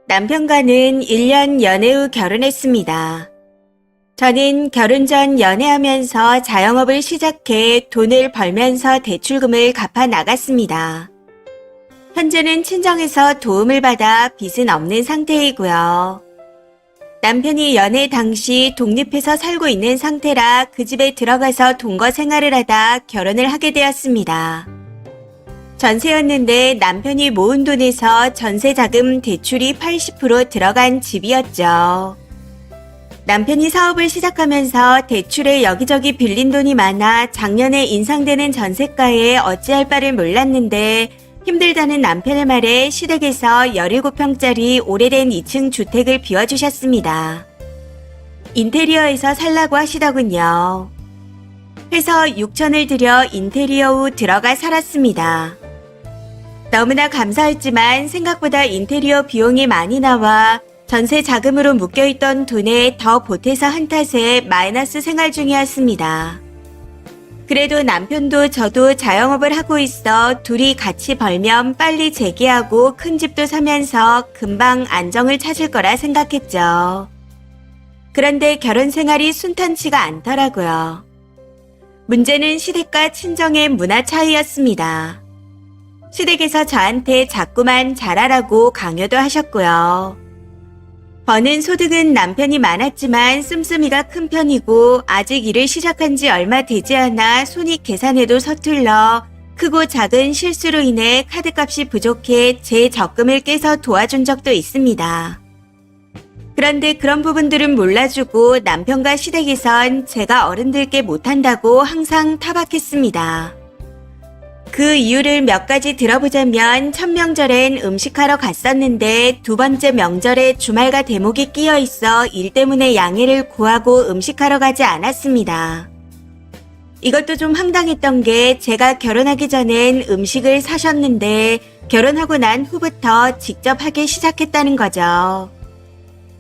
남편과는 1년 연애 후 결혼했습니다. 저는 결혼 전 연애하면서 자영업을 시작해 돈을 벌면서 대출금을 갚아 나갔습니다. 현재는 친정에서 도움을 받아 빚은 없는 상태이고요. 남편이 연애 당시 독립해서 살고 있는 상태라 그 집에 들어가서 동거 생활을 하다 결혼을 하게 되었습니다. 전세였는데 남편이 모은 돈에서 전세 자금 대출이 80% 들어간 집이었죠. 남편이 사업을 시작하면서 대출에 여기저기 빌린 돈이 많아 작년에 인상되는 전세가에 어찌할 바를 몰랐는데 힘들다는 남편의 말에 시댁에서 17평짜리 오래된 2층 주택을 비워주셨습니다. 인테리어에서 살라고 하시더군요. 해서 6천을 들여 인테리어 후 들어가 살았습니다. 너무나 감사했지만 생각보다 인테리어 비용이 많이 나와 전세 자금으로 묶여있던 돈에 더 보태서 한 탓에 마이너스 생활 중이었습니다. 그래도 남편도 저도 자영업을 하고 있어 둘이 같이 벌면 빨리 재기하고 큰 집도 사면서 금방 안정을 찾을 거라 생각했죠. 그런데 결혼 생활이 순탄치가 않더라고요. 문제는 시댁과 친정의 문화 차이였습니다. 시댁에서 저한테 자꾸만 잘하라고 강요도 하셨고요. 버는 소득은 남편이 많았지만 씀씀이가 큰 편이고 아직 일을 시작한 지 얼마 되지 않아 손익 계산에도 서툴러 크고 작은 실수로 인해 카드값이 부족해 제 적금을 깨서 도와준 적도 있습니다. 그런데 그런 부분들은 몰라주고 남편과 시댁에선 제가 어른들께 못한다고 항상 타박했습니다. 그 이유를 몇 가지 들어보자면 첫 명절엔 음식하러 갔었는데 두 번째 명절에 주말과 대목이 끼어 있어 일 때문에 양해를 구하고 음식하러 가지 않았습니다. 이것도 좀 황당했던 게 제가 결혼하기 전엔 음식을 사셨는데 결혼하고 난 후부터 직접 하기 시작했다는 거죠.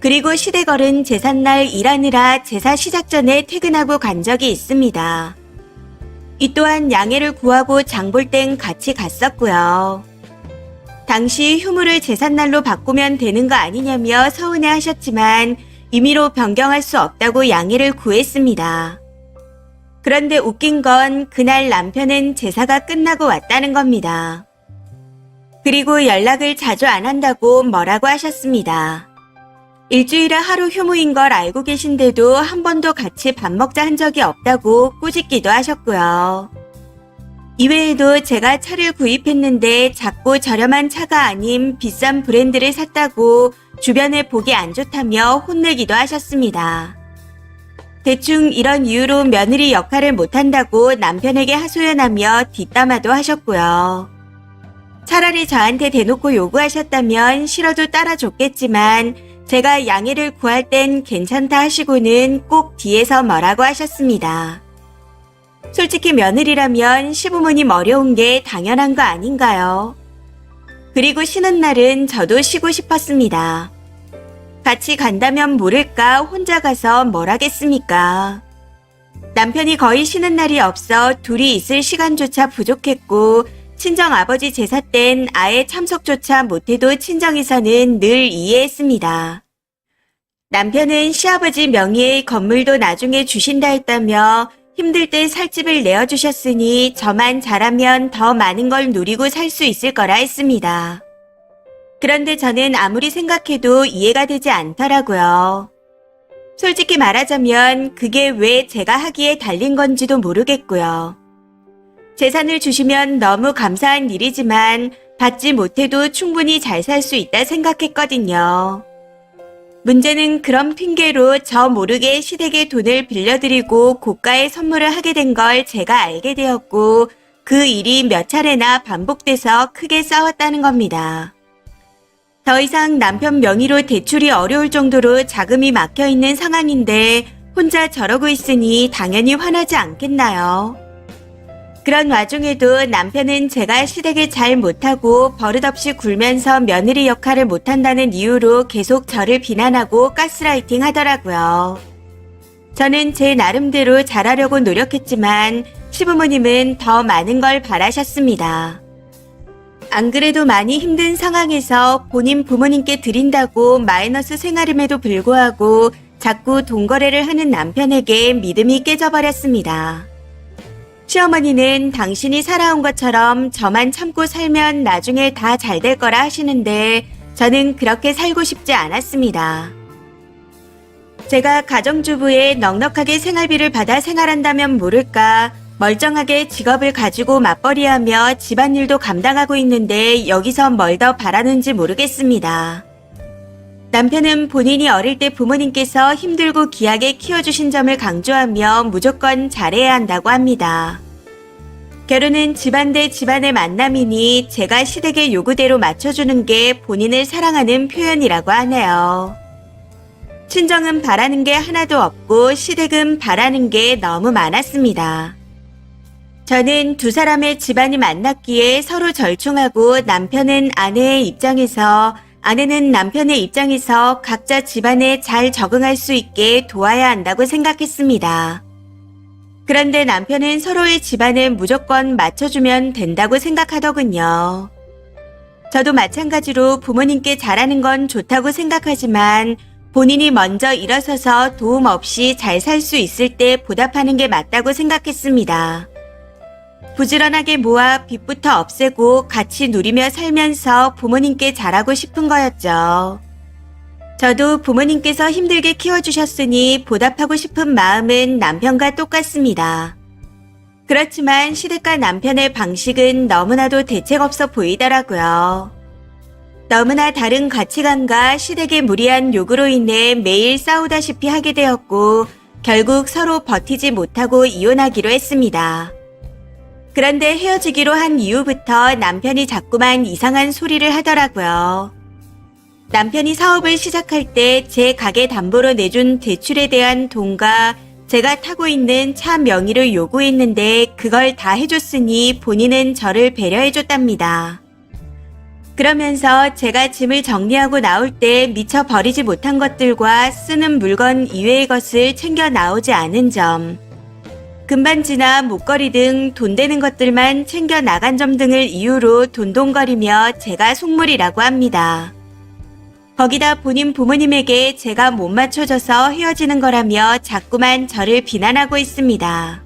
그리고 시댁 어른 제삿날 일하느라 제사 시작 전에 퇴근하고 간 적이 있습니다. 이 또한 양해를 구하고 장볼 땐 같이 갔었고요. 당시 휴무를 제삿날로 바꾸면 되는 거 아니냐며 서운해 하셨지만 임의로 변경할 수 없다고 양해를 구했습니다. 그런데 웃긴 건 그날 남편은 제사가 끝나고 왔다는 겁니다. 그리고 연락을 자주 안 한다고 뭐라고 하셨습니다. 일주일에 하루 휴무인 걸 알고 계신데도 한 번도 같이 밥 먹자 한 적이 없다고 꾸짖기도 하셨고요. 이외에도 제가 차를 구입했는데 작고 저렴한 차가 아닌 비싼 브랜드를 샀다고 주변에 보기 안 좋다며 혼내기도 하셨습니다. 대충 이런 이유로 며느리 역할을 못한다고 남편에게 하소연하며 뒷담화도 하셨고요. 차라리 저한테 대놓고 요구하셨다면 싫어도 따라줬겠지만 제가 양해를 구할 땐 괜찮다 하시고는 꼭 뒤에서 뭐라고 하셨습니다. 솔직히 며느리라면 시부모님 어려운 게 당연한 거 아닌가요? 그리고 쉬는 날은 저도 쉬고 싶었습니다. 같이 간다면 모를까 혼자 가서 뭘 하겠습니까? 남편이 거의 쉬는 날이 없어 둘이 있을 시간조차 부족했고 친정 아버지 제사 땐 아예 참석조차 못해도 친정에서는 늘 이해했습니다. 남편은 시아버지 명의의 건물도 나중에 주신다 했다며 힘들 때 살 집을 내어주셨으니 저만 잘하면 더 많은 걸 누리고 살 수 있을 거라 했습니다. 그런데 저는 아무리 생각해도 이해가 되지 않더라고요. 솔직히 말하자면 그게 왜 제가 하기에 달린 건지도 모르겠고요. 재산을 주시면 너무 감사한 일이지만 받지 못해도 충분히 잘 살 수 있다 생각했거든요. 문제는 그런 핑계로 저 모르게 시댁에 돈을 빌려드리고 고가의 선물을 하게 된 걸 제가 알게 되었고 그 일이 몇 차례나 반복돼서 크게 싸웠다는 겁니다. 더 이상 남편 명의로 대출이 어려울 정도로 자금이 막혀있는 상황인데 혼자 저러고 있으니 당연히 화나지 않겠나요? 그런 와중에도 남편은 제가 시댁을 잘 못하고 버릇없이 굴면서 며느리 역할을 못한다는 이유로 계속 저를 비난하고 가스라이팅 하더라고요. 저는 제 나름대로 잘하려고 노력했지만 시부모님은 더 많은 걸 바라셨습니다. 안 그래도 많이 힘든 상황에서 본인 부모님께 드린다고 마이너스 생활임에도 불구하고 자꾸 돈 거래를 하는 남편에게 믿음이 깨져버렸습니다. 시어머니는 당신이 살아온 것처럼 저만 참고 살면 나중에 다 잘 될 거라 하시는데 저는 그렇게 살고 싶지 않았습니다. 제가 가정주부에 넉넉하게 생활비를 받아 생활한다면 모를까 멀쩡하게 직업을 가지고 맞벌이하며 집안일도 감당하고 있는데 여기서 뭘 더 바라는지 모르겠습니다. 남편은 본인이 어릴 때 부모님께서 힘들고 귀하게 키워주신 점을 강조하며 무조건 잘해야 한다고 합니다. 결혼은 집안 대 집안의 만남이니 제가 시댁의 요구대로 맞춰주는 게 본인을 사랑하는 표현이라고 하네요. 친정은 바라는 게 하나도 없고 시댁은 바라는 게 너무 많았습니다. 저는 두 사람의 집안이 만났기에 서로 절충하고 남편은 아내의 입장에서 아내는 남편의 입장에서 각자 집안에 잘 적응할 수 있게 도와야 한다고 생각했습니다. 그런데 남편은 서로의 집안을 무조건 맞춰주면 된다고 생각하더군요. 저도 마찬가지로 부모님께 잘하는 건 좋다고 생각하지만 본인이 먼저 일어서서 도움 없이 잘 살 수 있을 때 보답하는 게 맞다고 생각했습니다. 부지런하게 모아 빚부터 없애고 같이 누리며 살면서 부모님께 잘하고 싶은 거였죠. 저도 부모님께서 힘들게 키워주셨으니 보답하고 싶은 마음은 남편과 똑같습니다. 그렇지만 시댁과 남편의 방식은 너무나도 대책 없어 보이더라고요. 너무나 다른 가치관과 시댁의 무리한 요구로 인해 매일 싸우다시피 하게 되었고 결국 서로 버티지 못하고 이혼하기로 했습니다. 그런데 헤어지기로 한 이후부터 남편이 자꾸만 이상한 소리를 하더라고요. 남편이 사업을 시작할 때 제 가게 담보로 내준 대출에 대한 돈과 제가 타고 있는 차 명의를 요구했는데 그걸 다 해줬으니 본인은 저를 배려해줬답니다. 그러면서 제가 짐을 정리하고 나올 때 미처 버리지 못한 것들과 쓰는 물건 이외의 것을 챙겨 나오지 않은 점, 금반지나 목걸이 등 돈 되는 것들만 챙겨 나간 점 등을 이유로 돈돈거리며 제가 속물이라고 합니다. 거기다 본인 부모님에게 제가 못 맞춰줘서 헤어지는 거라며 자꾸만 저를 비난하고 있습니다.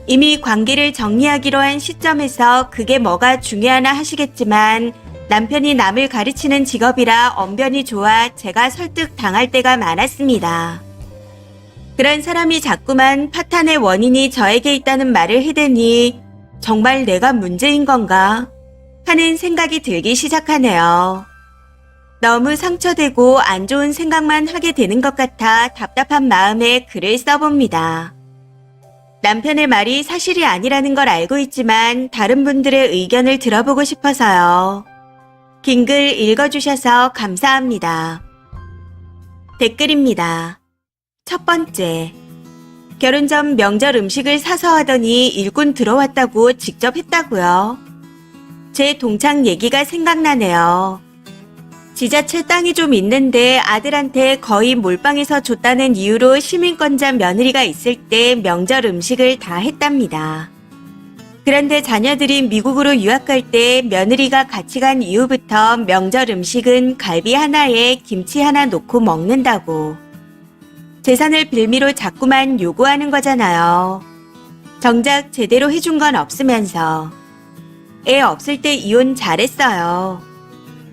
이미 관계를 정리하기로 한 시점에서 그게 뭐가 중요하나 하시겠지만 남편이 남을 가르치는 직업이라 언변이 좋아 제가 설득당할 때가 많았습니다. 그런 사람이 자꾸만 파탄의 원인이 저에게 있다는 말을 해대니 정말 내가 문제인 건가 하는 생각이 들기 시작하네요. 너무 상처되고 안 좋은 생각만 하게 되는 것 같아 답답한 마음에 글을 써봅니다. 남편의 말이 사실이 아니라는 걸 알고 있지만 다른 분들의 의견을 들어보고 싶어서요. 긴 글 읽어주셔서 감사합니다. 댓글입니다. 첫 번째, 결혼 전 명절 음식을 사서 하더니 일꾼 들어왔다고 직접 했다고요. 제 동창 얘기가 생각나네요. 지자체 땅이 좀 있는데 아들한테 거의 몰빵해서 줬다는 이유로 시민권자 며느리가 있을 때 명절 음식을 다 했답니다. 그런데 자녀들이 미국으로 유학 갈 때 며느리가 같이 간 이후부터 명절 음식은 갈비 하나에 김치 하나 놓고 먹는다고. 재산을 빌미로 자꾸만 요구하는 거잖아요. 정작 제대로 해준 건 없으면서. 애 없을 때 이혼 잘했어요.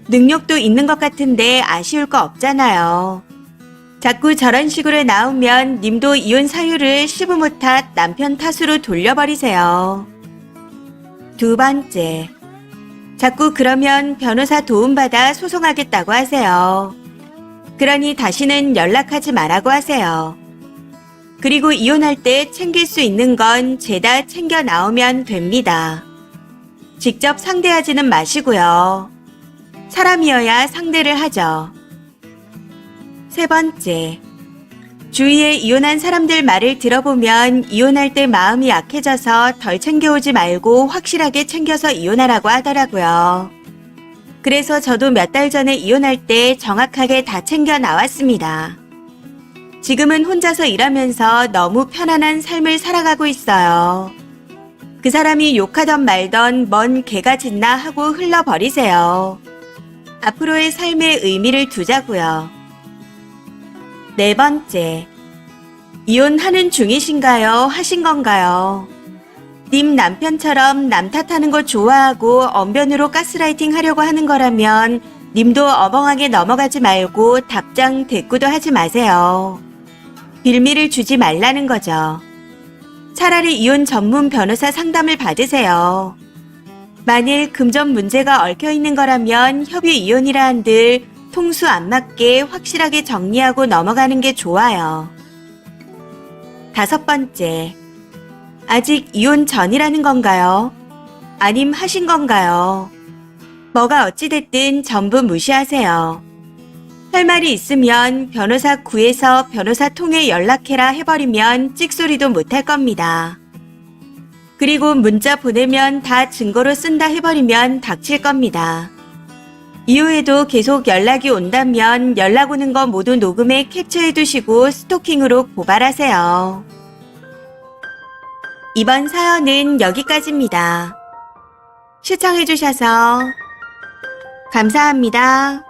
능력도 있는 것 같은데 아쉬울 거 없잖아요. 자꾸 저런 식으로 나오면 님도 이혼 사유를 시부모 탓, 남편 탓으로 돌려버리세요. 두 번째, 자꾸 그러면 변호사 도움받아 소송하겠다고 하세요. 그러니 다시는 연락하지 말라고 하세요. 그리고 이혼할 때 챙길 수 있는 건 죄다 챙겨 나오면 됩니다. 직접 상대하지는 마시고요. 사람이어야 상대를 하죠. 세 번째, 주위에 이혼한 사람들 말을 들어보면 이혼할 때 마음이 약해져서 덜 챙겨오지 말고 확실하게 챙겨서 이혼하라고 하더라고요. 그래서 저도 몇 달 전에 이혼할 때 정확하게 다 챙겨 나왔습니다. 지금은 혼자서 일하면서 너무 편안한 삶을 살아가고 있어요. 그 사람이 욕하던 말던 뭔 개가 짖나 하고 흘러버리세요. 앞으로의 삶의 의미를 두자고요. 네 번째, 이혼하는 중이신가요? 하신 건가요? 님 남편처럼 남 탓하는 거 좋아하고 언변으로 가스라이팅 하려고 하는 거라면 님도 어벙하게 넘어가지 말고 답장 대꾸도 하지 마세요. 빌미를 주지 말라는 거죠. 차라리 이혼 전문 변호사 상담을 받으세요. 만일 금전 문제가 얽혀 있는 거라면 협의 이혼이라 한들 통수 안 맞게 확실하게 정리하고 넘어가는 게 좋아요. 다섯 번째, 아직 이혼 전이라는 건가요? 아님 하신 건가요? 뭐가 어찌됐든 전부 무시하세요. 할 말이 있으면 변호사 구해서 변호사 통해 연락해라 해버리면 찍소리도 못할 겁니다. 그리고 문자 보내면 다 증거로 쓴다 해버리면 닥칠 겁니다. 이후에도 계속 연락이 온다면 연락 오는 거 모두 녹음해 캡처해 두시고 스토킹으로 고발하세요. 이번 사연은 여기까지입니다. 시청해 주셔서 감사합니다.